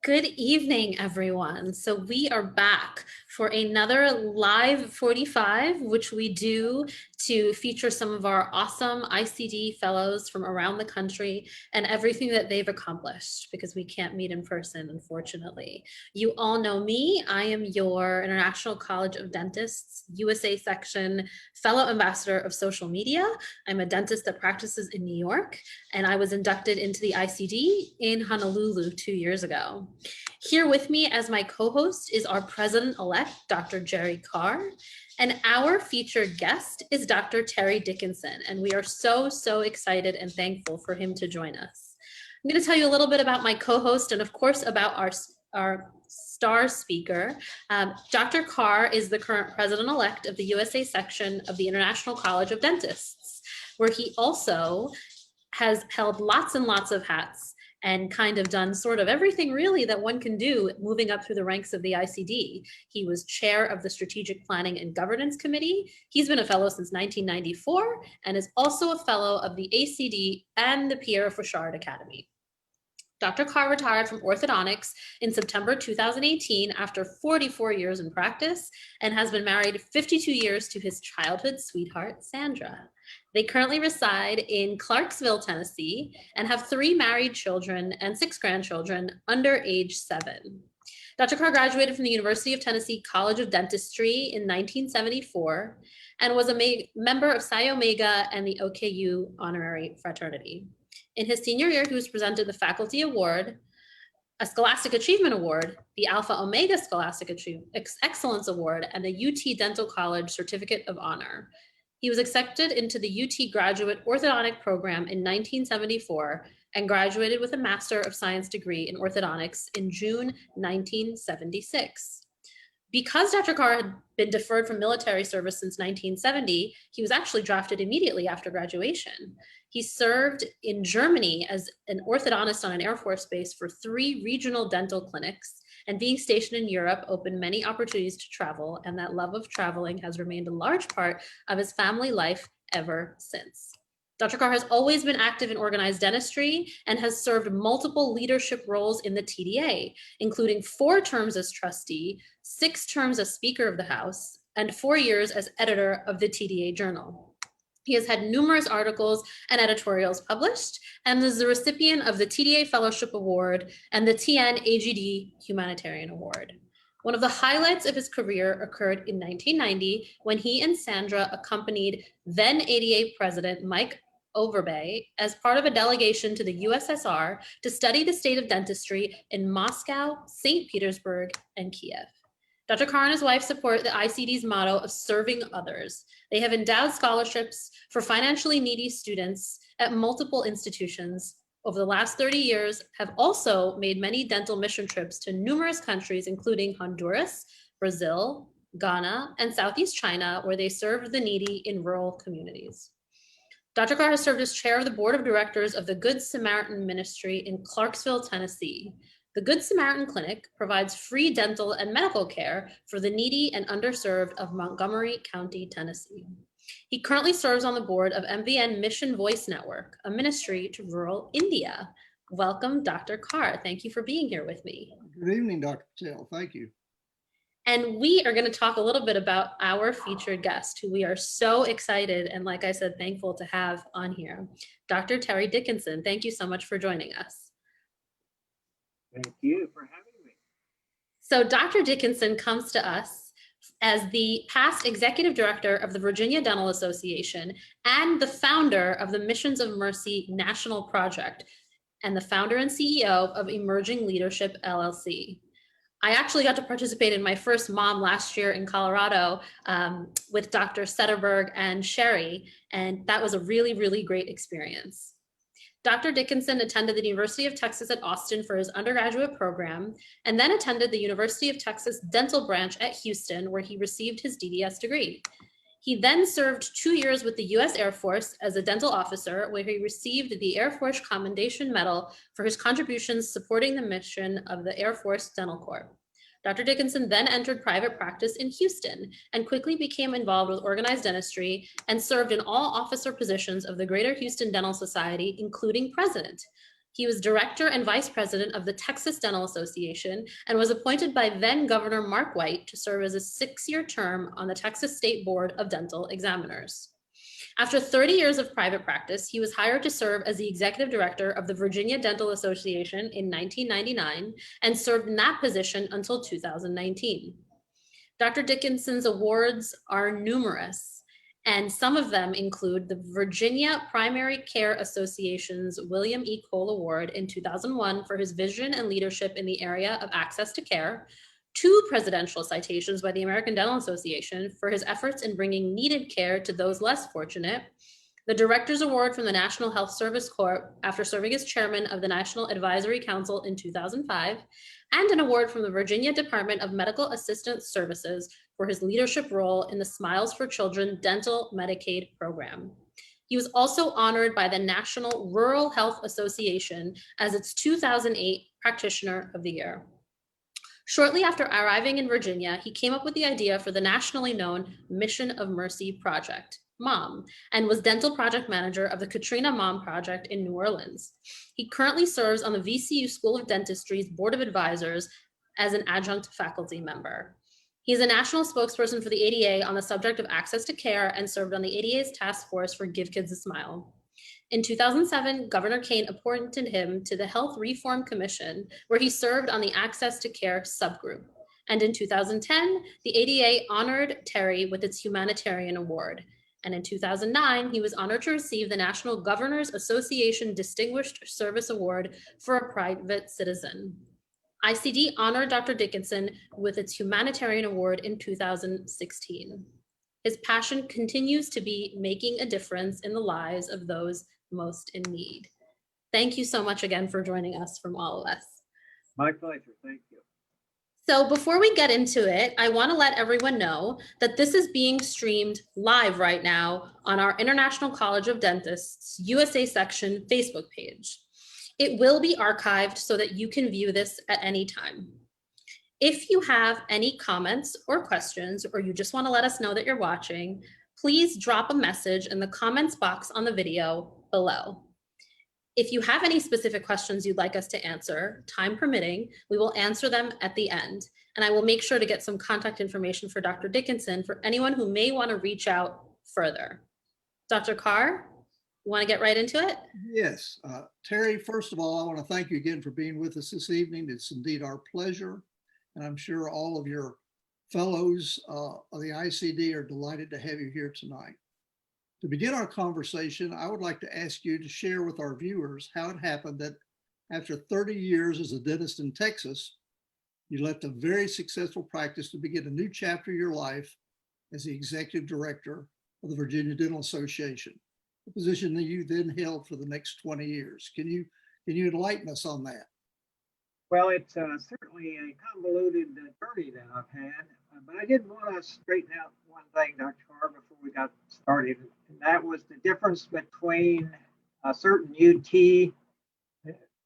Good evening, everyone. So we are back for another live 45, which we do to feature some of our awesome ICD fellows from around the country and everything that they've accomplished because we can't meet in person, unfortunately. You all know me. I am your International College of Dentists USA section fellow ambassador of social media. I'm a dentist that practices in New York, and I was inducted into the ICD in Honolulu 2 years ago. Here with me as my co-host is our president-elect, Dr. Jerry Carr, and our featured guest is Dr. Terry Dickinson, and we are so excited and thankful for him to join us. I'm going to tell you a little bit about my co-host and of course about our star speaker. Dr. Carr is the current president-elect of the USA section of the International College of Dentists, where he also has held lots and lots of hats and kind of done sort of everything really that one can do moving up through the ranks of the ICD. He was chair of the Strategic Planning and Governance Committee. He's been a fellow since 1994 and is also a fellow of the ACD and the Pierre Fauchard Academy. Dr. Carr retired from orthodontics in September 2018 after 44 years in practice and has been married 52 years to his childhood sweetheart, Sandra. They currently reside in Clarksville, Tennessee, and have 3 married children and 6 grandchildren under age 7. Dr. Carr graduated from the University of Tennessee College of Dentistry in 1974 and was a member of Psi Omega and the OKU honorary fraternity. In his senior year, he was presented the Faculty Award, a Scholastic Achievement Award, the Alpha Omega Scholastic Excellence Award, and the UT Dental College Certificate of Honor. He was accepted into the UT Graduate Orthodontic Program in 1974 and graduated with a Master of Science degree in orthodontics in June 1976. Because Dr. Carr had been deferred from military service since 1970, he was actually drafted immediately after graduation. He served in Germany as an orthodontist on an Air Force base for 3 regional dental clinics, and being stationed in Europe opened many opportunities to travel, and that love of traveling has remained a large part of his family life ever since. Dr. Carr has always been active in organized dentistry and has served multiple leadership roles in the TDA, including 4 terms as trustee, 6 terms as Speaker of the House, and 4 years as editor of the TDA Journal. He has had numerous articles and editorials published and is the recipient of the TDA Fellowship Award and the TN AGD Humanitarian Award. One of the highlights of his career occurred in 1990 when he and Sandra accompanied then ADA President Mike Overbay as part of a delegation to the USSR to study the state of dentistry in Moscow, St. Petersburg, and Kiev. Dr. Carr and his wife support the ICD's motto of serving others. They have endowed scholarships for financially needy students at multiple institutions. Over the last 30 years, have also made many dental mission trips to numerous countries, including Honduras, Brazil, Ghana, and Southeast China, where they serve the needy in rural communities. Dr. Carr has served as chair of the board of directors of the Good Samaritan Ministry in Clarksville, Tennessee. The Good Samaritan Clinic provides free dental and medical care for the needy and underserved of Montgomery County, Tennessee. He currently serves on the board of MVN Mission Voice Network, a ministry to rural India. Welcome, Dr. Carr. Thank you for being here with me. Good evening, Dr. Patel. Thank you. And we are going to talk a little bit about our featured guest, who we are so excited and, like I said, thankful to have on here, Dr. Terry Dickinson. Thank you so much for joining us. Thank you for having me. So Dr. Dickinson comes to us as the past executive director of the Virginia Dental Association and the founder of the Missions of Mercy National Project and the founder and CEO of Emerging Leadership LLC. I actually got to participate in my first mom last year in Colorado with Dr. Setterberg and Sherry, and that was a really great experience. Dr. Dickinson attended the University of Texas at Austin for his undergraduate program, and then attended the University of Texas Dental Branch at Houston, where he received his DDS degree. He then served 2 years with the U.S. Air Force as a dental officer, where he received the Air Force Commendation Medal for his contributions supporting the mission of the Air Force Dental Corps. Dr. Dickinson then entered private practice in Houston and quickly became involved with organized dentistry and served in all officer positions of the Greater Houston Dental Society, including president. He was director and vice president of the Texas Dental Association and was appointed by then Governor Mark White to serve as a 6-year term on the Texas State Board of Dental Examiners. After 30 years of private practice, he was hired to serve as the executive director of the Virginia Dental Association in 1999 and served in that position until 2019. Dr. Dickinson's awards are numerous, and some of them include the Virginia Primary Care Association's William E. Cole Award in 2001 for his vision and leadership in the area of access to care, 2 presidential citations by the American Dental Association for his efforts in bringing needed care to those less fortunate, the Director's Award from the National Health Service Corps after serving as chairman of the National Advisory Council in 2005, and an award from the Virginia Department of Medical Assistance Services for his leadership role in the Smiles for Children Dental Medicaid program. He was also honored by the National Rural Health Association as its 2008 Practitioner of the Year. Shortly after arriving in Virginia, he came up with the idea for the nationally known Mission of Mercy Project, MOM, and was dental project manager of the Katrina MOM Project in New Orleans. He currently serves on the VCU School of Dentistry's Board of Advisors as an adjunct faculty member. He is a national spokesperson for the ADA on the subject of access to care and served on the ADA's task force for Give Kids a Smile. In 2007, Governor Kane appointed him to the Health Reform Commission, where he served on the Access to Care subgroup. And in 2010, the ADA honored Terry with its Humanitarian Award. And in 2009, he was honored to receive the National Governors Association Distinguished Service Award for a private citizen. ICD honored Dr. Dickinson with its Humanitarian Award in 2016. His passion continues to be making a difference in the lives of those most in need. Thank you so much again for joining us from all of us. My pleasure. Thank you. So before we get into it, I want to let everyone know that this is being streamed live right now on our International College of Dentists USA section Facebook page. It will be archived so that you can view this at any time. If you have any comments or questions, or you just want to let us know that you're watching, please drop a message in the comments box on the video below. If you have any specific questions you'd like us to answer, time permitting, we will answer them at the end. And I will make sure to get some contact information for Dr. Dickinson for anyone who may want to reach out further. Dr. Carr, you want to get right into it? Yes. Terry, first of all, I want to thank you again for being with us this evening. It's indeed our pleasure. And I'm sure all of your fellows of the ICD are delighted to have you here tonight. To begin our conversation, I would like to ask you to share with our viewers how it happened that after 30 years as a dentist in Texas, you left a very successful practice to begin a new chapter of your life as the executive director of the Virginia Dental Association, a position that you then held for the next 20 years. Can you enlighten us on that? Well, it's certainly a convoluted journey that I've had, but I did want to straighten out one thing, Dr. Carr, before we got started, and that was the difference between a certain UT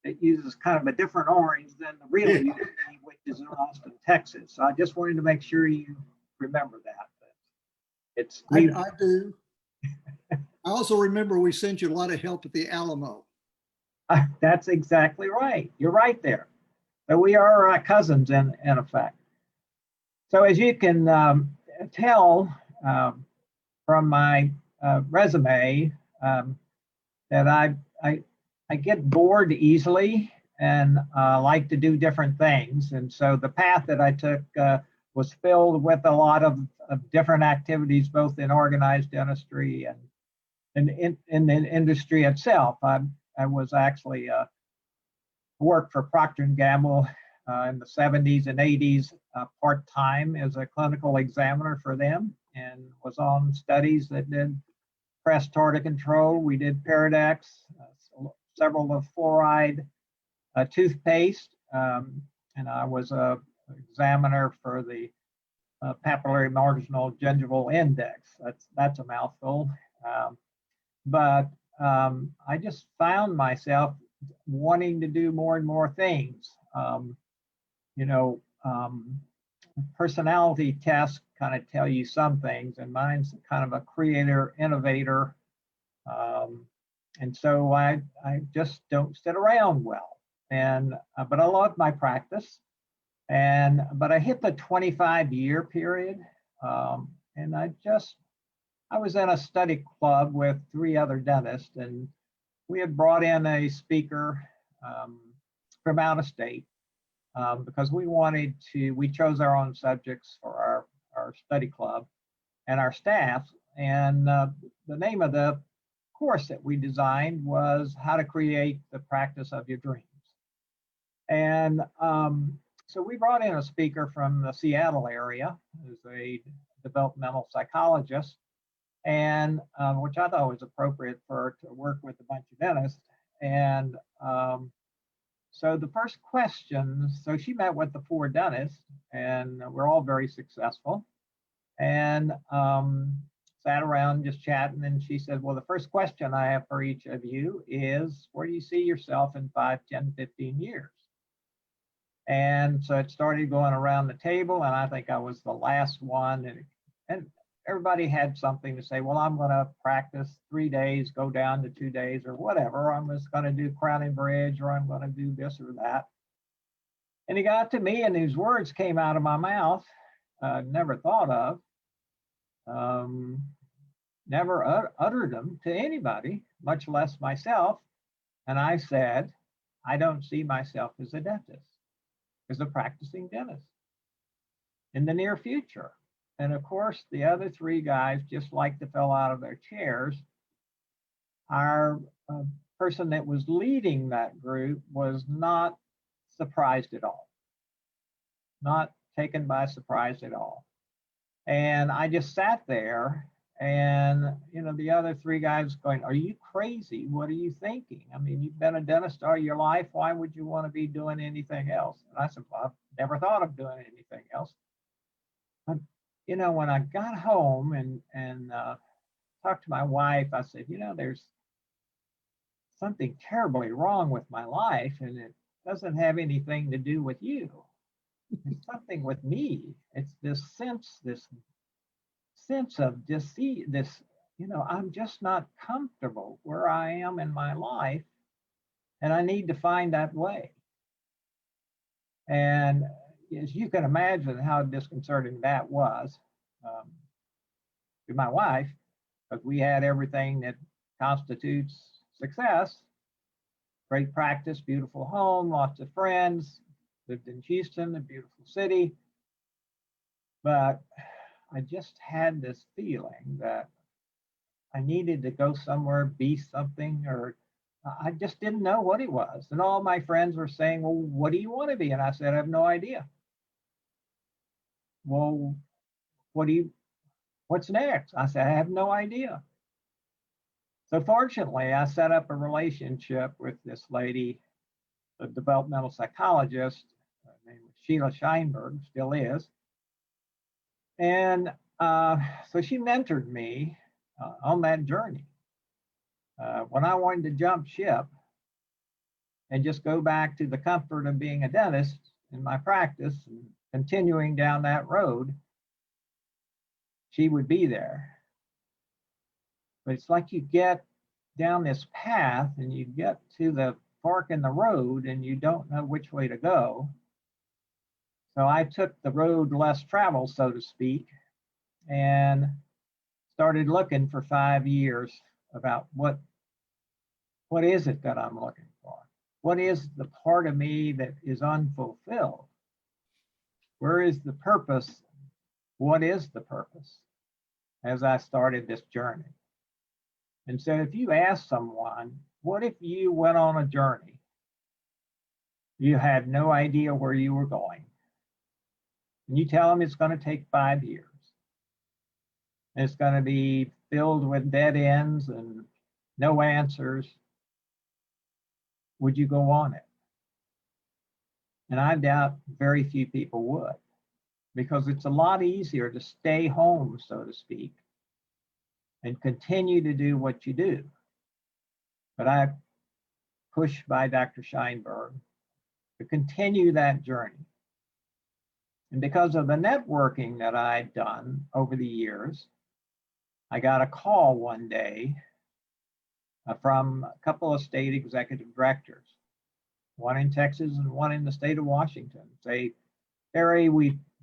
that uses kind of a different orange than the real UT, which is in Austin, Texas. So I just wanted to make sure you remember that. It's I do. I also remember we sent you a lot of help at the Alamo. That's exactly right. You're right there. So we are cousins in effect. So as you can tell from my resume, that I get bored easily and like to do different things. And so the path that I took was filled with a lot of different activities, both in organized dentistry and in the industry itself. I was actually worked for Procter & Gamble in the 70s and 80s part-time as a clinical examiner for them, and was on studies that did pressed tartar control. We did Paradex, several of fluoride toothpaste, and I was a examiner for the papillary marginal gingival index. That's a mouthful, but I just found myself wanting to do more and more things. Personality tests kind of tell you some things, and mine's kind of a creator, innovator, And so I just don't sit around well. And but I love my practice. But I hit the 25-year period, and I was in a study club with 3 other dentists, and we had brought in a speaker um, from out of state because we chose our own subjects for our study club and our staff. And the name of the course that we designed was How to Create the Practice of Your Dreams. And so we brought in a speaker from the Seattle area who's a developmental psychologist, and which I thought was appropriate for her to work with a bunch of dentists. And so the first question, so she met with the 4 dentists, and we're all very successful, and sat around just chatting. And she said, well, the first question I have for each of you is, where do you see yourself in 5, 10, 15 years? And so it started going around the table, and I think I was the last one. And everybody had something to say. Well, I'm going to practice 3 days, go down to 2 days, or whatever. I'm just going to do crowning bridge, or I'm going to do this or that. And he got to me, and these words came out of my mouth, never thought of, never uttered them to anybody, much less myself. And I said, I don't see myself as a dentist, as a practicing dentist in the near future. And of course, the other 3 guys just like to fell out of their chairs. Our person that was leading that group was not surprised at all, not taken by surprise at all. And I just sat there, and the other 3 guys going, are you crazy? What are you thinking? I mean, you've been a dentist all your life. Why would you want to be doing anything else? And I said, well, I've never thought of doing anything else. But, when I got home and talked to my wife, I said, there's something terribly wrong with my life, and it doesn't have anything to do with you. It's something with me. It's this sense of deceit, I'm just not comfortable where I am in my life, and I need to find that way. And as you can imagine how disconcerting that was to my wife, because we had everything that constitutes success: great practice, beautiful home, lots of friends, lived in Houston, a beautiful city. But I just had this feeling that I needed to go somewhere, be something, or I just didn't know what it was. And all my friends were saying, well, what do you want to be? And I said, I have no idea. Well, what's next? I said, I have no idea. So fortunately, I set up a relationship with this lady, a developmental psychologist, named Sheila Scheinberg, still is. And so she mentored me on that journey. When I wanted to jump ship and just go back to the comfort of being a dentist in my practice and continuing down that road, she would be there. But it's like you get down this path and you get to the fork in the road and you don't know which way to go. So I took the road less traveled, so to speak, and started looking for 5 years about what is it that I'm looking for? What is the part of me that is unfulfilled? Where is the purpose? What is the purpose? As I started this journey. And so if you ask someone, what if you went on a journey? You had no idea where you were going. And you tell them it's going to take 5 years. And it's going to be filled with dead ends and no answers. Would you go on it? And I doubt very few people would, because it's a lot easier to stay home, so to speak, and continue to do what you do. But I pushed by Dr. Scheinberg to continue that journey. And because of the networking that I'd done over the years, I got a call one day from a couple of state executive directors, one in Texas and one in the state of Washington. Say, Harry,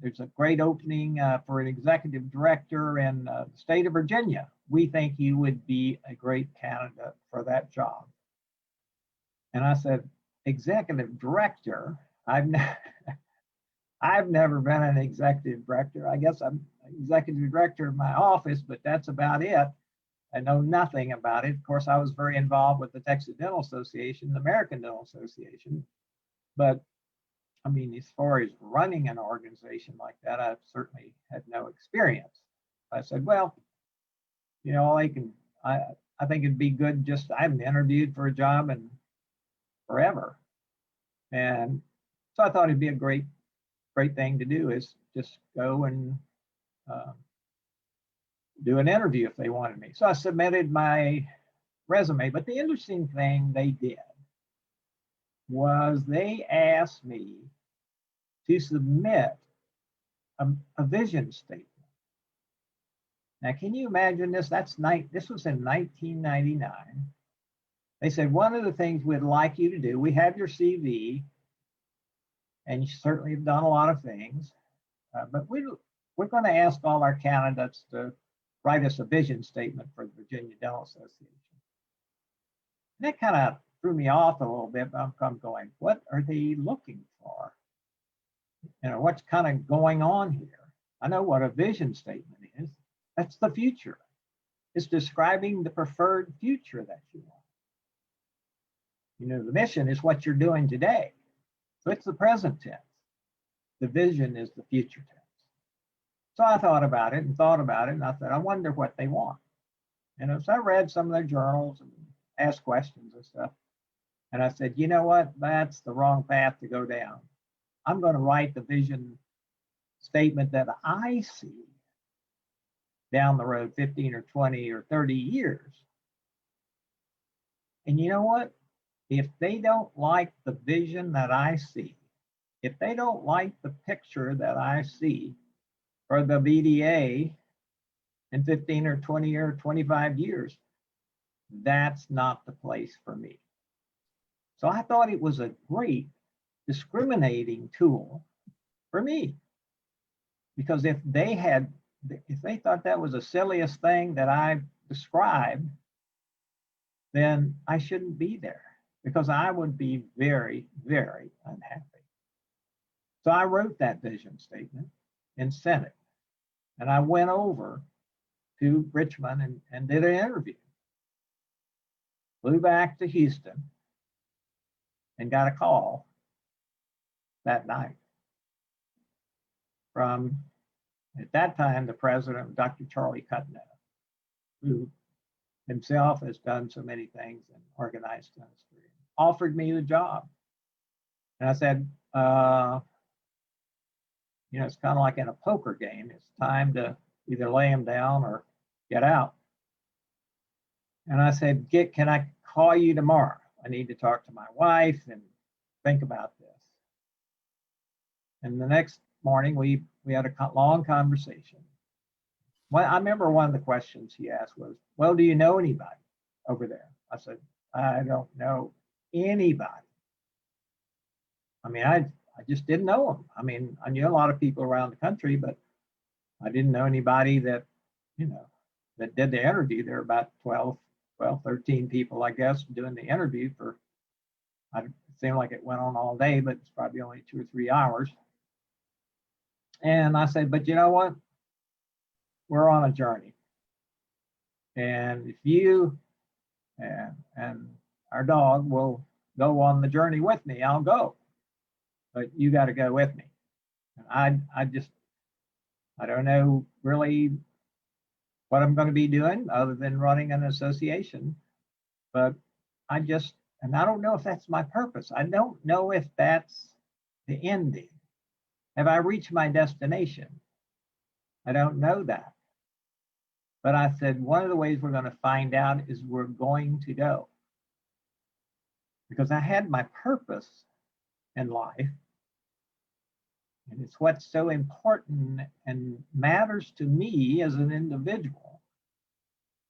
there's a great opening for an executive director in the state of Virginia. We think you would be a great candidate for that job. And I said, executive director? I've never been an executive director. I guess I'm executive director of my office, but that's about it. I know nothing about it. Of course, I was very involved with the Texas Dental Association, the American Dental Association. But I mean, as far as running an organization like that, I've certainly had no experience. I said, well, you know, I think it'd be good just, I haven't interviewed for a job in forever. And so I thought it'd be a great thing to do is just go and do an interview if they wanted me. So I submitted my resume, but the interesting thing they did was they asked me to submit a vision statement. Now, can you imagine this? This was in 1999. They said, one of the things we'd like you to do, we have your CV, and you certainly have done a lot of things, but we're going to ask all our candidates to write us a vision statement for the Virginia Dental Association. And that kind of threw me off a little bit, but I'm going, what are they looking for? You know, what's kind of going on here? I know what a vision statement is. That's the future. It's describing the preferred future that you want. You know, the mission is what you're doing today. So it's the present tense. The vision is the future tense. So I thought about it, and I thought, I wonder what they want. And so I read some of their journals and asked questions and stuff. And I said, you know what? That's the wrong path to go down. I'm going to write the vision statement that I see down the road 15 or 20 or 30 years. And you know what? If they don't like the vision that I see, if they don't like the picture that I see for the VDA in 15 or 20 or 25 years, that's not the place for me. So I thought it was a great discriminating tool for me. Because if they thought that was the silliest thing that I described, then I shouldn't be there, because I would be very, very unhappy. So I wrote that vision statement and sent it. And I went over to Richmond and did an interview. Flew back to Houston and got a call that night from, at that time, the president, Dr. Charlie Cutno, who himself has done so many things in organized dentistry, offered me the job. And I said, you know, it's kind of like in a poker game. It's time to either lay him down or get out. And I said, can I call you tomorrow? I need to talk to my wife and think about this. And the next morning, we had a long conversation. Well, I remember one of the questions he asked was, well, do you know anybody over there? I said, I don't know anybody. I mean, I just didn't know them. I mean, I knew a lot of people around the country, but I didn't know anybody that, you know, that did the interview. There were about 12, 13 people, I guess, doing the interview for, it seemed like it went on all day, but it's probably only 2 or 3 hours. And I said, but you know what? We're on a journey. And if you and our dog will go on the journey with me, I'll go. But you got to go with me. And I don't know really what I'm going to be doing other than running an association. But and I don't know if that's my purpose. I don't know if that's the ending. Have I reached my destination? I don't know that. But I said, one of the ways we're going to find out is we're going to go. Because I had my purpose in life. And it's what's so important and matters to me as an individual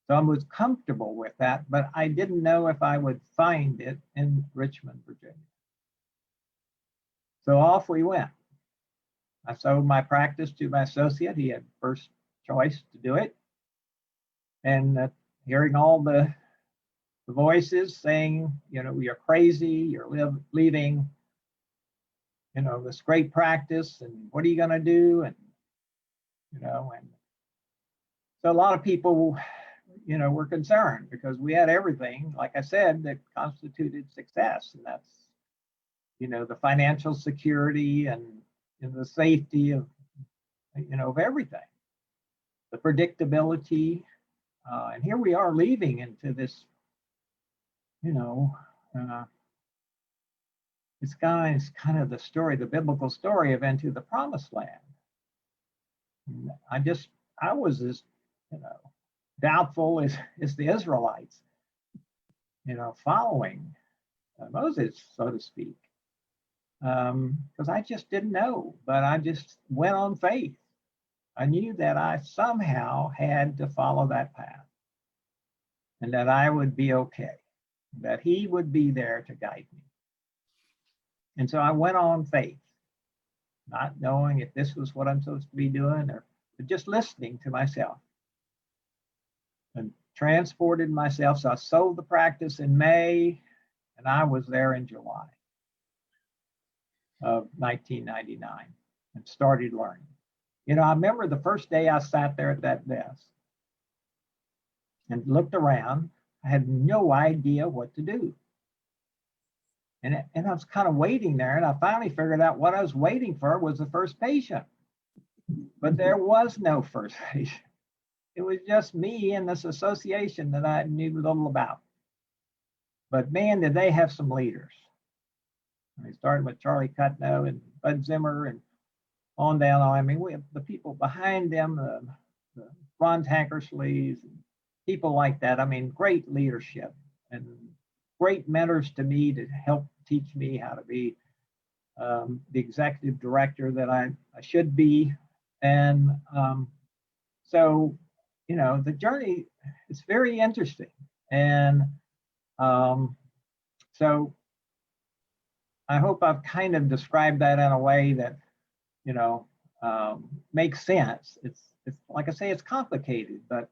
So I was comfortable with that, but I didn't know if I would find it in Richmond, Virginia. So off we went. I sold my practice to my associate. He had first choice to do it. And hearing all the voices saying, you're crazy, you're leaving, this great practice, and what are you going to do? And, and so a lot of people, were concerned because we had everything, like I said, that constituted success. And that's, the financial security and the safety of, of everything, the predictability. And here we are leaving into this, it's kind of the story, the biblical story of into the promised land. And I was as, doubtful as the Israelites, following Moses, so to speak, because I just didn't know, but I just went on faith. I knew that I somehow had to follow that path and that I would be okay, that he would be there to guide me. And so I went on faith, not knowing if this was what I'm supposed to be doing or just listening to myself, and transported myself. So I sold the practice in May and I was there in July of 1999 and started learning. I remember the first day I sat there at that desk and looked around. I had no idea what to do. And I was kind of waiting there, and I finally figured out what I was waiting for was the first patient. But there was no first patient. It was just me and this association that I knew little about. But man, did they have some leaders. I started with Charlie Cutno and Bud Zimmer and on down. I mean, we have the people behind them, the Ron Tankersleys, and people like that. I mean, great leadership and great mentors to me to help teach me how to be the executive director that I should be. And so, the journey is very interesting. And so I hope I've kind of described that in a way that, makes sense. It's like I say, it's complicated, but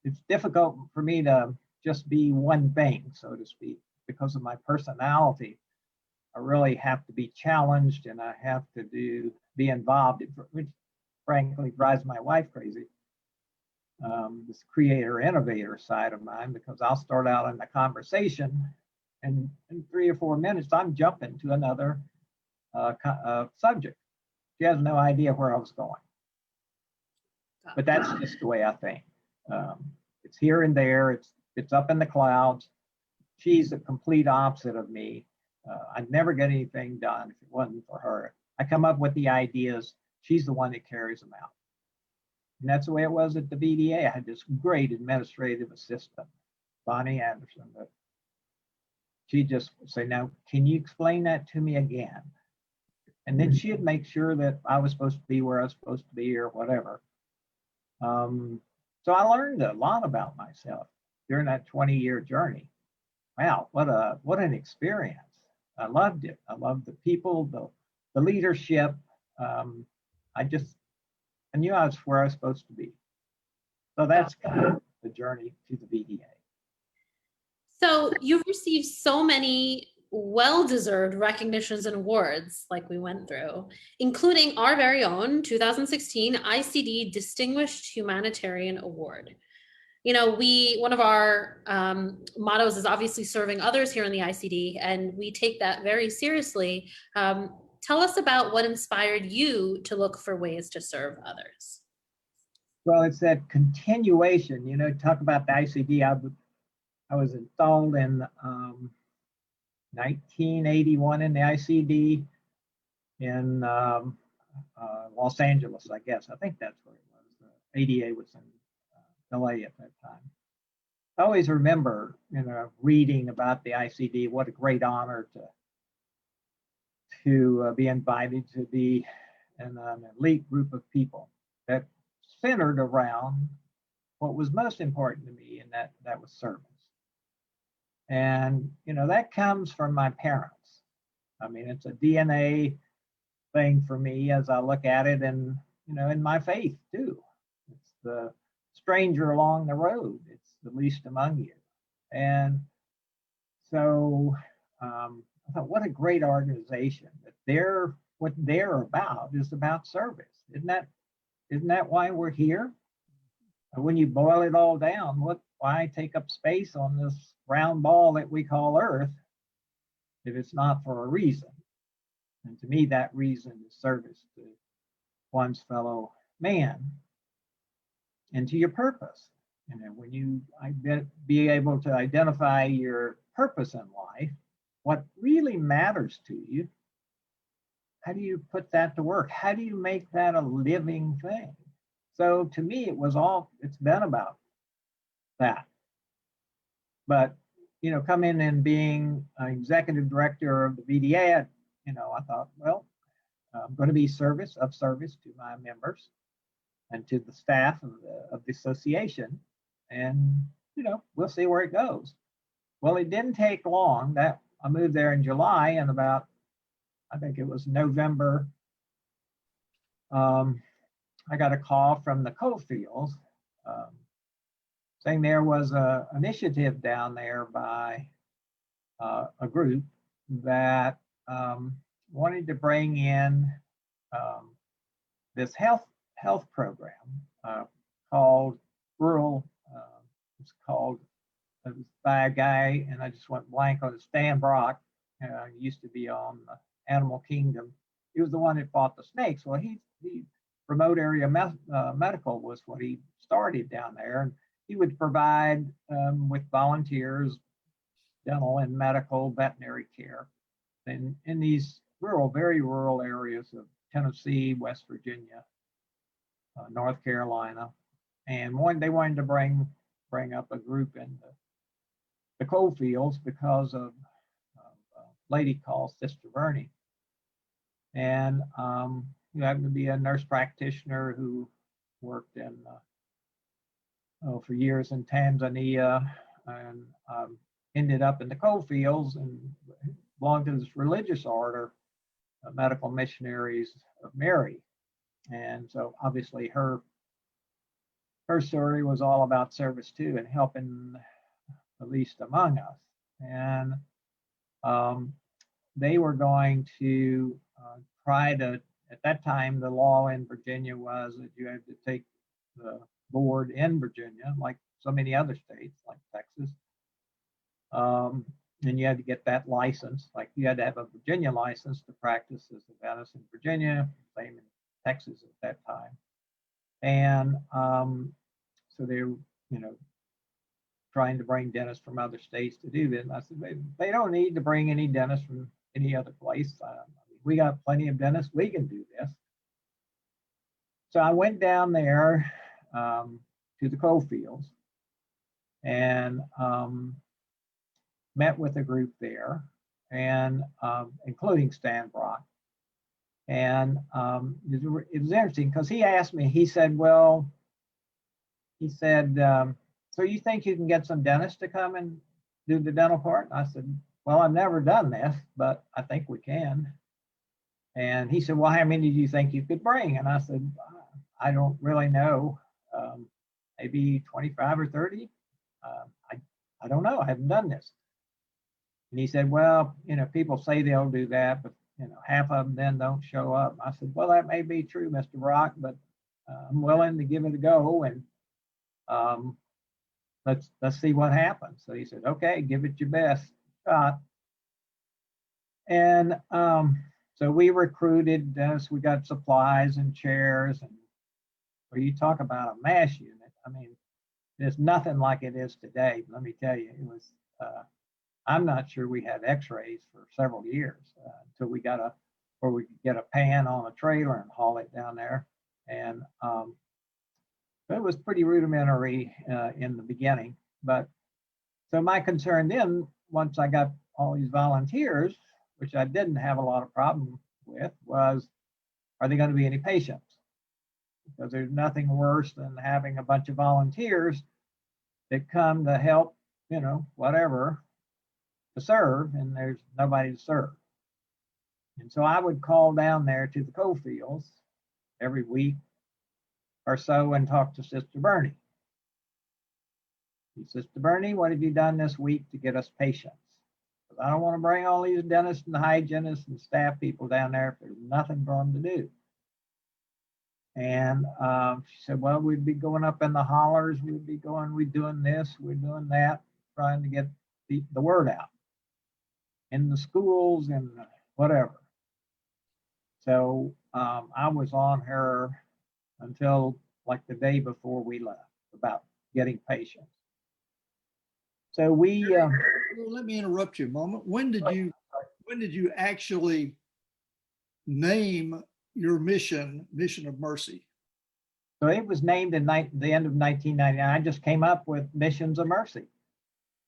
it's difficult for me to just be one thing, so to speak, because of my personality. I really have to be challenged and I have to be involved, which frankly drives my wife crazy. This creator innovator side of mine, because I'll start out in the conversation and in 3 or 4 minutes, I'm jumping to another subject. She has no idea where I was going. But that's just the way I think. It's here and there. It's up in the clouds. She's the complete opposite of me. I'd never get anything done if it wasn't for her. I come up with the ideas. She's the one that carries them out. And that's the way it was at the VDA. I had this great administrative assistant, Bonnie Anderson, but she just would say, now, can you explain that to me again? And then she'd make sure that I was supposed to be where I was supposed to be or whatever. So I learned a lot about myself during that 20-year journey. Wow, what an experience. I loved it. I loved the people, the leadership. I knew I was where I was supposed to be. So that's kind of the journey to the VDA. So you've received so many well-deserved recognitions and awards like we went through, including our very own 2016 ICD Distinguished Humanitarian Award. One of our mottos is obviously serving others here in the ICD, and we take that very seriously. Tell us about what inspired you to look for ways to serve others. Well, it's that continuation, talk about the ICD. I was installed in 1981 in the ICD in Los Angeles, I guess. I think that's where it was. The ADA was in LA at that time. I always remember, reading about the ICD. What a great honor to be invited to be in an elite group of people that centered around what was most important to me, and that was service. And, that comes from my parents. I mean, it's a DNA thing for me as I look at it, and, in my faith too. It's the stranger along the road. It's the least among you. And so I thought, what a great organization that what they're about is about service. Isn't that why we're here? When you boil it all down, why take up space on this round ball that we call Earth if it's not for a reason? And to me, that reason is service to one's fellow man and to your purpose. When you be able to identify your purpose in life, what really matters to you, how do you put that to work? How do you make that a living thing? So to me, it's been about that. But, coming and being an executive director of the VDA, I thought, well, I'm going to be of service to my members and to the staff of the association. And, we'll see where it goes. Well, it didn't take long. That I moved there in July, and about, I think it was November, I got a call from the Coalfields saying there was an initiative down there by a group that wanted to bring in this health program called Rural. It was by a guy, and I just went blank on it. Stan Brock. Used to be on Animal Kingdom. He was the one that fought the snakes. Well, he remote area medical was what he started down there, and he would provide with volunteers dental and medical veterinary care in these very rural areas of Tennessee, West Virginia, North Carolina. And they wanted to bring up a group in the coal fields because of a lady called Sister Bernie. And who happened to be a nurse practitioner who worked for years in Tanzania, and ended up in the coal fields and belonged to this religious order, Medical Missionaries of Mary. And so obviously her story was all about service too, and helping the least among us. And they were going to try to, at that time, the law in Virginia was that you had to take the board in Virginia, like so many other states, like Texas. And you had to get that license, like you had to have a Virginia license to practice as a dentist in Virginia, same in Texas at that time. And so they were, trying to bring dentists from other states to do this. And I said, they don't need to bring any dentists from any other place. We got plenty of dentists, we can do this. So I went down there to the coal fields and met with a group there, and including Stan Brock. And it was interesting because he asked me, he said, so you think you can get some dentists to come and do the dental part? And I said, well, I've never done this, but I think we can. And he said, well, how many do you think you could bring? And I said, I don't really know, maybe 25 or 30. I don't know, I haven't done this. And he said, well, people say they'll do that, but half of them then don't show up. I said, well, that may be true, Mr. Brock, but I'm willing to give it a go, and let's see what happens. So he said, okay, give it your best shot. And so we recruited dentists. We got supplies and chairs, and where you talk about a MASH unit, I mean, there's nothing like it is today. Let me tell you, it was. I'm not sure we had X-rays for several years until we got where we could get a pan on a trailer and haul it down there. And it was pretty rudimentary in the beginning. But so my concern then, once I got all these volunteers, which I didn't have a lot of problem with, was, are there going to be any patients? because there's nothing worse than having a bunch of volunteers that come to help, you know, whatever, to serve, and there's nobody to serve. And so I would call down there to the coal fields every week or so and talk to Sister Bernie. Sister Bernie, what have you done this week to get us patients? Because I don't want to bring all these dentists and hygienists and staff people down there if there's nothing for them to do. And she said, well, we'd be going up in the hollers, we'd doing this, we're doing that, trying to get the word out in the schools and whatever. So I was on her until like the day before we left about getting patients. So we. Well, let me interrupt you a moment. When did you actually name your mission of mercy? So it was named in the end of 1999. I just came up with Missions of Mercy.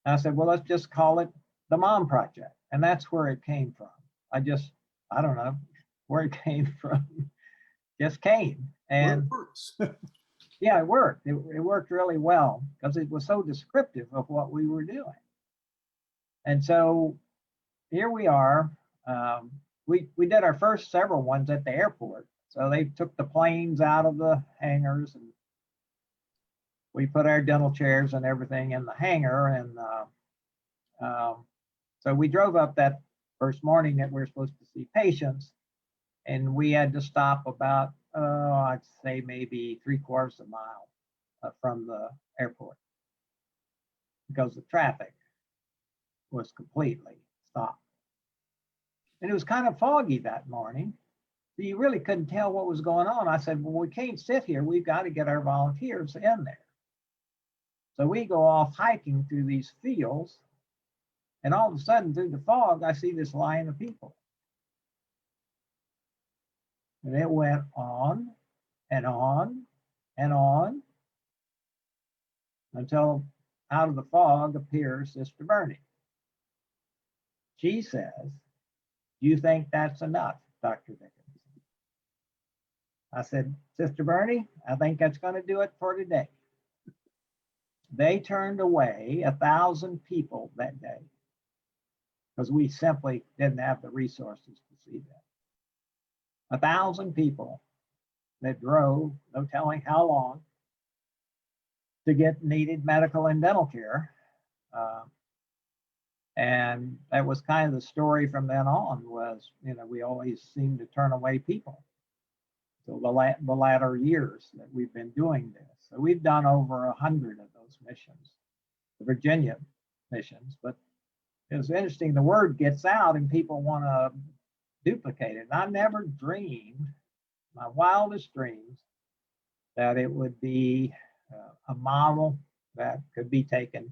And I said, well, let's just call it the Mom Project. And that's where it came from. I don't know where it came from. Just came. And it works. yeah, it worked. It worked really well because it was so descriptive of what we were doing. And so here we are. We did our first several ones at the airport. So they took the planes out of the hangars and we put our dental chairs and everything in the hangar. And so we drove up that first morning that we were supposed to see patients. And we had to stop about, I'd say maybe 3/4 of a mile from the airport because the traffic was completely stopped. And it was kind of foggy that morning. So you really couldn't tell what was going on. I said, well, we can't sit here. We've got to get our volunteers in there. So we go off hiking through these fields. And all of a sudden, through the fog, I see this line of people. And it went on and on and on until out of the fog appears Sister Bernie. She says, do you think that's enough, Dr. Dickinson? I said, Sister Bernie, I think that's going to do it for today. They turned away 1,000 people that day because we simply didn't have the resources to see them. 1,000 people that drove, no telling how long, to get needed medical and dental care. And that was kind of the story from then on was, you know, we always seemed to turn away people. So the latter years that we've been doing this. So we've done over 100 of those missions, the Virginia missions, but it was interesting, the word gets out and people want to duplicate it. And I never dreamed, my wildest dreams, that it would be a model that could be taken.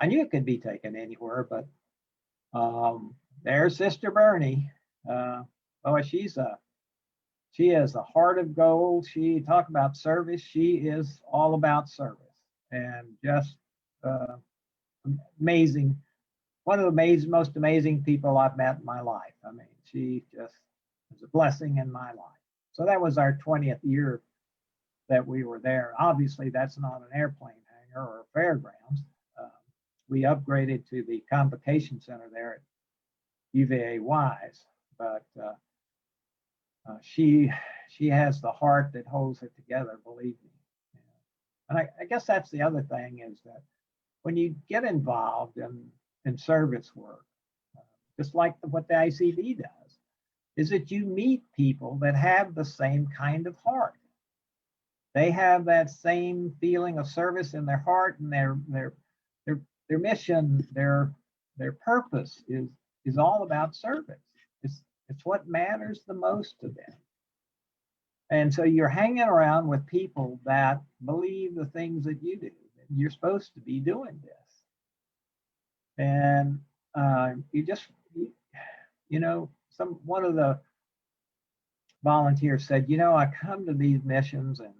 I knew it could be taken anywhere, but there's Sister Bernie. She is a heart of gold. She talk about service. She is all about service and just amazing. One of the most amazing people I've met in my life. I mean, she just was a blessing in my life. So that was our 20th year that we were there. Obviously, that's not an airplane hangar or a fairgrounds. We upgraded to the Convocation Center there at UVA Wise, but she has the heart that holds it together, believe me. And I guess that's the other thing is that when you get involved in service work, just like what the ICD does, is that you meet people that have the same kind of heart. They have that same feeling of service in their heart, and their mission, their purpose is all about service. It's what matters the most to them. And so you're hanging around with people that believe the things that you do. You're supposed to be doing this. And one of the volunteers said, you know, I come to these missions and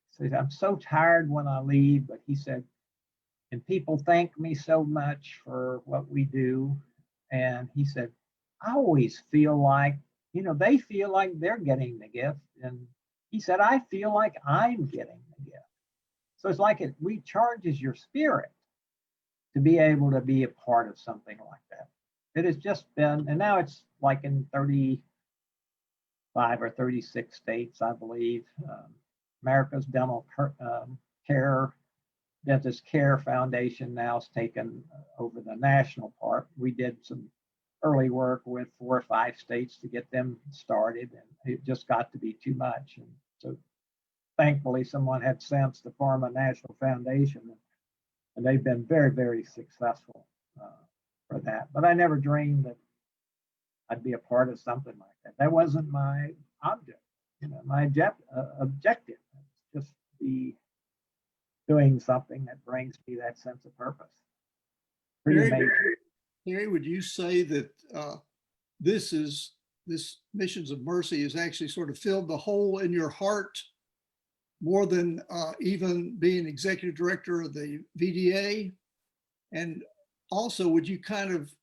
says, I'm so tired when I leave, but he said, and people thank me so much for what we do. And he said, I always feel like, you know, they feel like they're getting the gift. And he said, I feel like I'm getting the gift. So it's like it recharges your spirit to be able to be a part of something like that. It has just been, and now it's like in 35 or 36 states, I believe. America's Care Dentist Care Foundation now has taken over the national part. We did some early work with 4 or 5 states to get them started, and it just got to be too much. And so thankfully someone had sense to form a national foundation, and they've been very, very successful for that. But I never dreamed that I'd be a part of something like that. That wasn't my object, my objective. Just be doing something that brings me that sense of purpose. Pretty amazing. Terry, would you say that this Missions of Mercy has actually sort of filled the hole in your heart more than even being executive director of the VDA? And also, would you kind of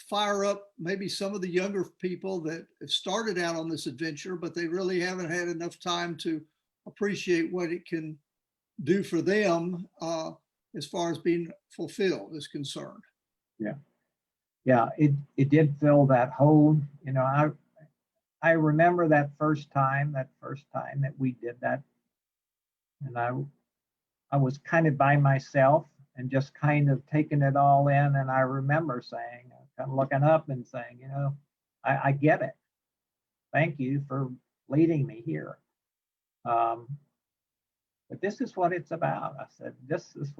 fire up maybe some of the younger people that have started out on this adventure, but they really haven't had enough time to appreciate what it can do for them as far as being fulfilled is concerned? Yeah, it did fill that hole. I remember that first time that we did that, and I was kind of by myself and just kind of taking it all in. And I remember saying, kind of looking up and saying, I get it. Thank you for leading me here. But this is what it's about. I said, this is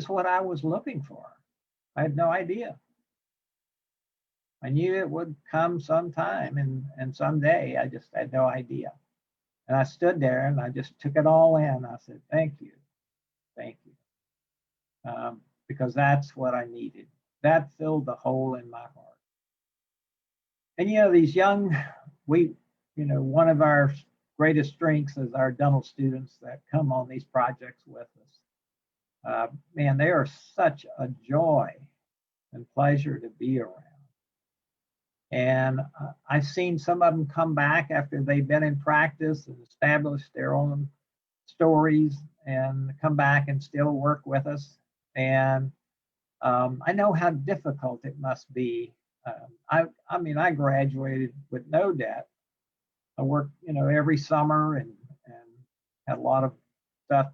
what I was looking for. I had no idea. I knew it would come sometime and someday. I just had no idea. And I stood there and I just took it all in. I said, thank you. Because that's what I needed. That filled the hole in my heart. And these young, one of our greatest strengths is our dental students that come on these projects with us. Man, they are such a joy and pleasure to be around. And I've seen some of them come back after they've been in practice and established their own stories and come back and still work with us. And I know how difficult it must be. I graduated with no debt. I worked, every summer and had a lot of stuff.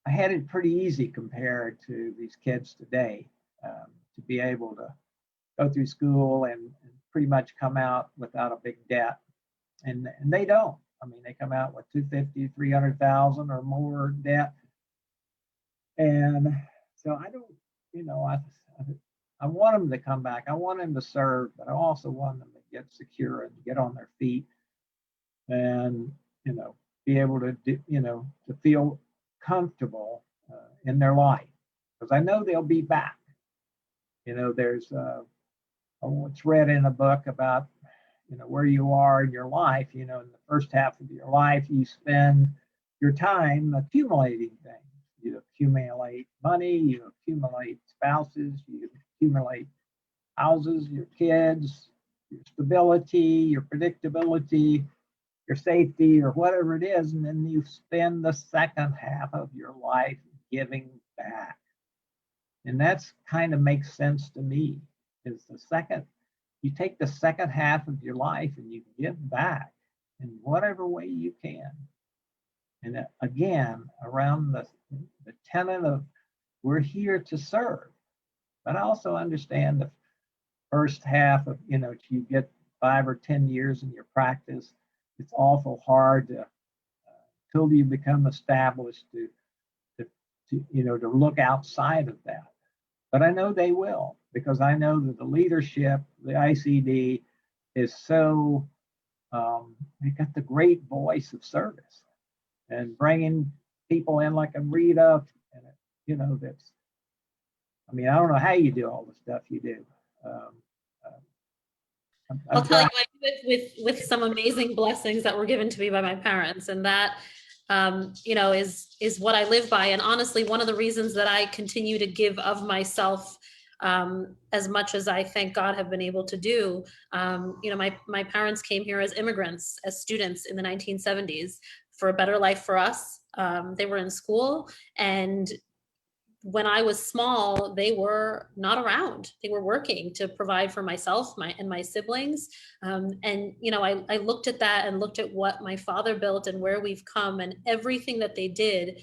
I had it pretty easy compared to these kids today, to be able to go through school and pretty much come out without a big debt. And they don't. They come out with 250, 300,000 or more debt. And so I don't, I want them to come back. I want them to serve, but I also want them to get secure and get on their feet and, be able to, to feel comfortable in their life. Because I know they'll be back. There's, I once read in a book about, where you are in your life. In the first half of your life, you spend your time accumulating things. You accumulate money, you accumulate spouses, you accumulate houses, your kids, your stability, your predictability, your safety, or whatever it is. And then you spend the second half of your life giving back. And that's kind of makes sense to me, is you take the second half of your life and you give back in whatever way you can. And again, around the tenet of we're here to serve. But I also understand the first half of, you get 5 or 10 years in your practice, it's awful hard to, till you become established to look outside of that. But I know they will, because I know that the leadership, the ICD, is so, they got the great voice of service and bringing people in like a Rita, and that's, I don't know how you do all the stuff you do. I'll tell you, I do it with some amazing blessings that were given to me by my parents, and that is what I live by. And honestly, one of the reasons that I continue to give of myself as much as I thank God have been able to do. My parents came here as immigrants, as students in the 1970s for a better life for us. They were in school, and when I was small, they were not around. They were working to provide for myself, and my siblings. I looked at that and looked at what my father built and where we've come and everything that they did,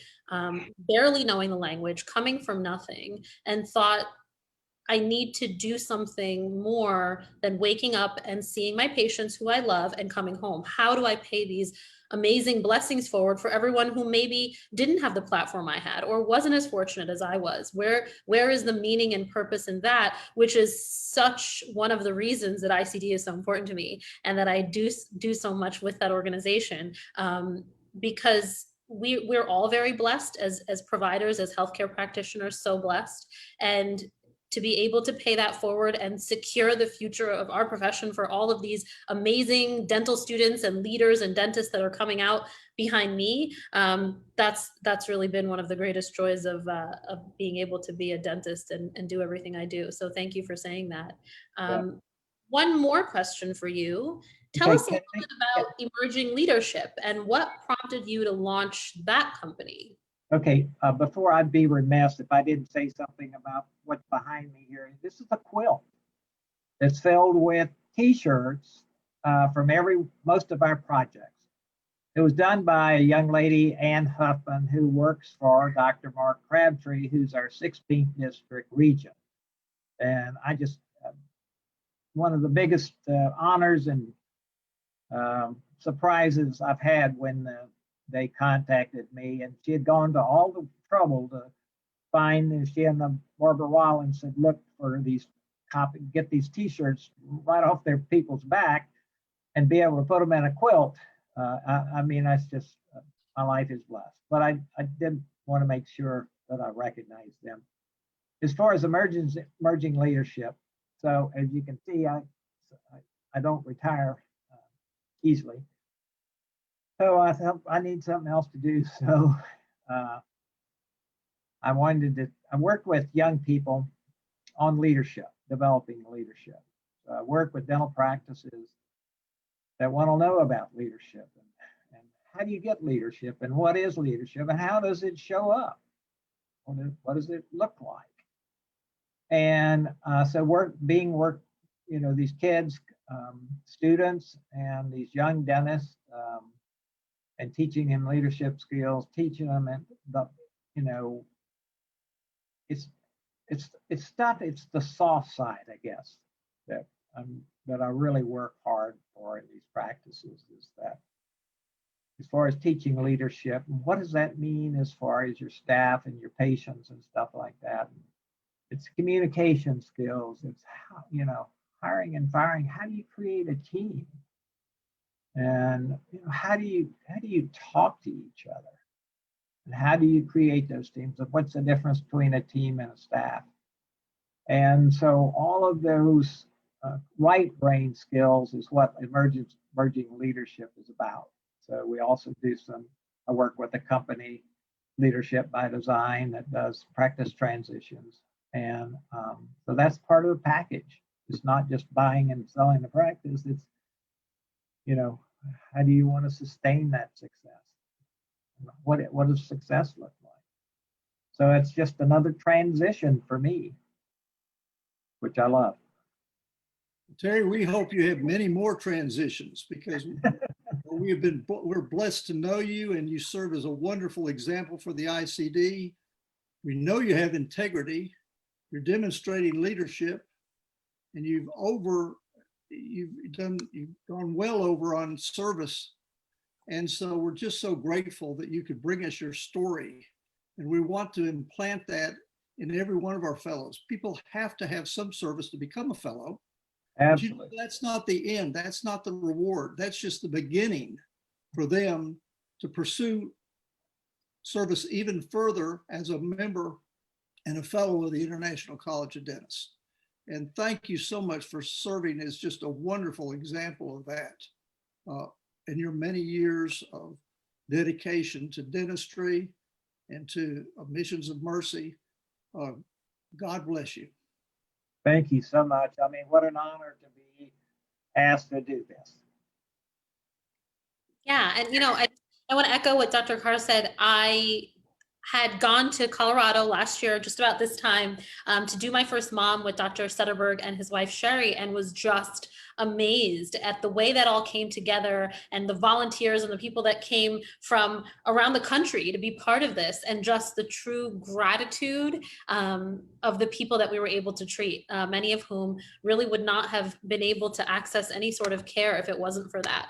barely knowing the language, coming from nothing, and thought, I need to do something more than waking up and seeing my patients who I love and coming home. How do I pay these amazing blessings forward for everyone who maybe didn't have the platform I had or wasn't as fortunate as I was? Where is the meaning and purpose in that, which is such one of the reasons that ICD is so important to me and that I do so much with that organization, because we're all very blessed as providers, as healthcare practitioners, so blessed. And to be able to pay that forward and secure the future of our profession for all of these amazing dental students and leaders and dentists that are coming out behind me, that's really been one of the greatest joys of being able to be a dentist and do everything I do. So thank you for saying that. Yeah. One more question for you. Tell Okay, us a little bit about emerging leadership and what prompted you to launch that company. Okay, before I'd be remiss if I didn't say something about what's behind me here. This is a quilt that's filled with T-shirts from most of our projects. It was done by a young lady, Ann Huffman, who works for Dr. Mark Crabtree, who's our 16th district regent. And I just, one of the biggest honors and surprises I've had when they contacted me, and she had gone to all the trouble to find, and she and Barbara Wallins had looked for these get these T-shirts right off their people's back and be able to put them in a quilt. I mean, that's just, my life is blessed. But I did want to make sure that I recognized them. As far as emerging leadership, so as you can see, I don't retire easily. So I thought I need something else to do. So I worked with young people on leadership, developing leadership. So I work with dental practices that want to know about leadership and how do you get leadership and what is leadership and how does it show up? What does it look like? And so these kids, students and these young dentists, and teaching them leadership skills, teaching them, and it's the soft side, I guess, that I really work hard for in these practices, is that as far as teaching leadership, what does that mean as far as your staff and your patients and stuff like that? It's communication skills. It's hiring and firing. How do you create a team? And how do you talk to each other? And how do you create those teams? And what's the difference between a team and a staff? And so all of those right brain skills is what emerging leadership is about. So we also I work with a company, Leadership by Design, that does practice transitions. And so that's part of the package. It's not just buying and selling the practice. It's, how do you want to sustain that success? What does success look like? So it's just another transition for me, which I love. Terry, we hope you have many more transitions because we're blessed to know you, and you serve as a wonderful example for the ICD. We know you have integrity, you're demonstrating leadership, and you've gone well over on service. And so we're just so grateful that you could bring us your story. And we want to implant that in every one of our fellows. People have to have some service to become a fellow. Absolutely. That's not the end. That's not the reward. That's just the beginning for them to pursue service even further as a member and a fellow of the International College of Dentists. And thank you so much for serving as just a wonderful example of that. In your many years of dedication to dentistry and to missions of mercy. God bless you. Thank you so much. I mean, what an honor to be asked to do this. Yeah, and I want to echo what Dr. Carr said. I had gone to Colorado last year, just about this time, to do my first mom with Dr. Sederberg and his wife Sherry, and was just amazed at the way that all came together, and the volunteers and the people that came from around the country to be part of this, and just the true gratitude of the people that we were able to treat, many of whom really would not have been able to access any sort of care if it wasn't for that.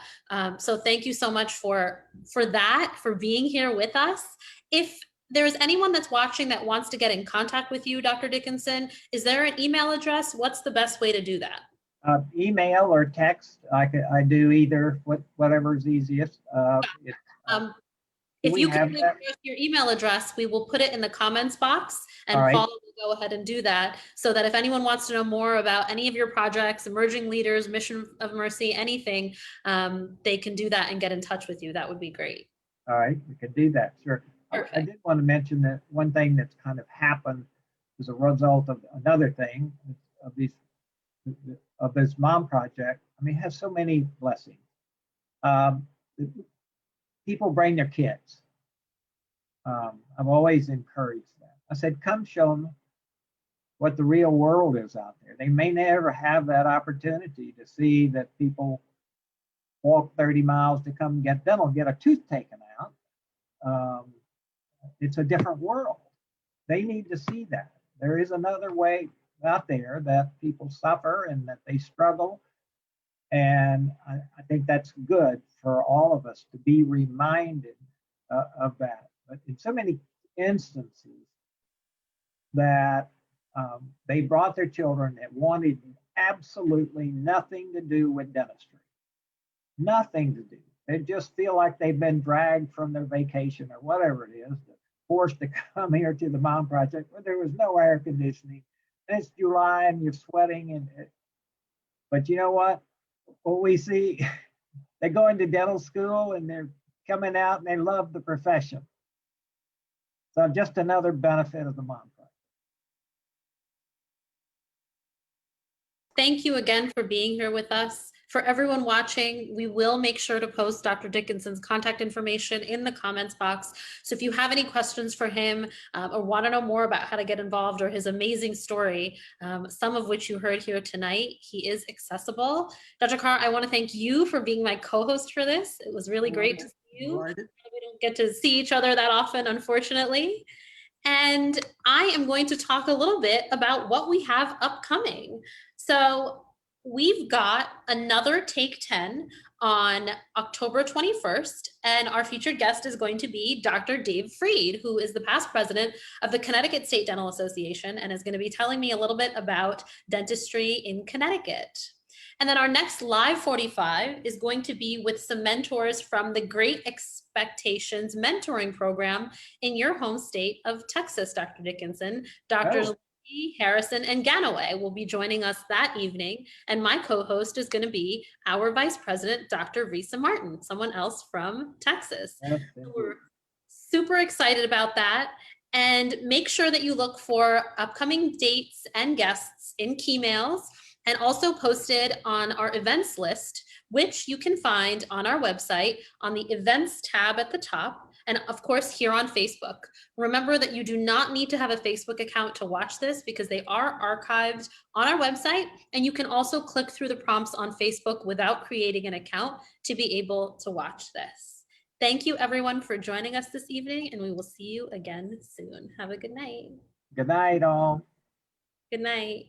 So thank you so much for that, for being here with us. If there's anyone that's watching that wants to get in contact with you, Dr. Dickinson, is there an email address? What's the best way to do that? Email or text. I do either, whatever's easiest. If you can have give that? us your email address, we will put it in the comments box, and All right. Paul will go ahead and do that, so that if anyone wants to know more about any of your projects, emerging leaders, Mission of Mercy, anything, they can do that and get in touch with you. That would be great. All right, we can do that, sure. I did want to mention that one thing that's kind of happened as a result of another thing of this mom project. I mean, it has so many blessings. People bring their kids. I've always encouraged them. I said, come show them what the real world is out there. They may never have that opportunity to see that people walk 30 miles to come get dental, get a tooth taken out. It's a different world. They need to see that. There is another way out there that people suffer and that they struggle. And I think that's good for all of us to be reminded of that. But in so many instances that they brought their children that wanted absolutely nothing to do with dentistry. Nothing to do. They just feel like they've been dragged from their vacation or whatever it is, forced to come here to the Mom Project where there was no air conditioning. And it's July and you're sweating. But you know what? What we see, they go into dental school and they're coming out and they love the profession. So just another benefit of the Mom Project. Thank you again for being here with us. For everyone watching, we will make sure to post Dr. Dickinson's contact information in the comments box. So if you have any questions for him or want to know more about how to get involved or his amazing story, some of which you heard here tonight, he is accessible. Dr. Carr, I want to thank you for being my co-host for this. It was really great to see you. We don't get to see each other that often, unfortunately. And I am going to talk a little bit about what we have upcoming. So we've got another Take 10 on October 21st, and our featured guest is going to be Dr. Dave Freed, who is the past president of the Connecticut State Dental Association and is going to be telling me a little bit about dentistry in Connecticut. And then our next live 45 is going to be with some mentors from the Great Expectations mentoring program in your home state of Texas, Dr. Dickinson. Drs. Lee, Harrison, and Ganaway will be joining us that evening. And my co-host is going to be our Vice President, Dr. Risa Martin, someone else from Texas. So we're super excited about that. And make sure that you look for upcoming dates and guests in Keymails, and also posted on our events list, which you can find on our website on the events tab at the top, and of course here on Facebook. Remember that you do not need to have a Facebook account to watch this because they are archived on our website, and you can also click through the prompts on Facebook without creating an account to be able to watch this. Thank you everyone for joining us this evening, and we will see you again soon. Have a good night. Good night, all. Good night.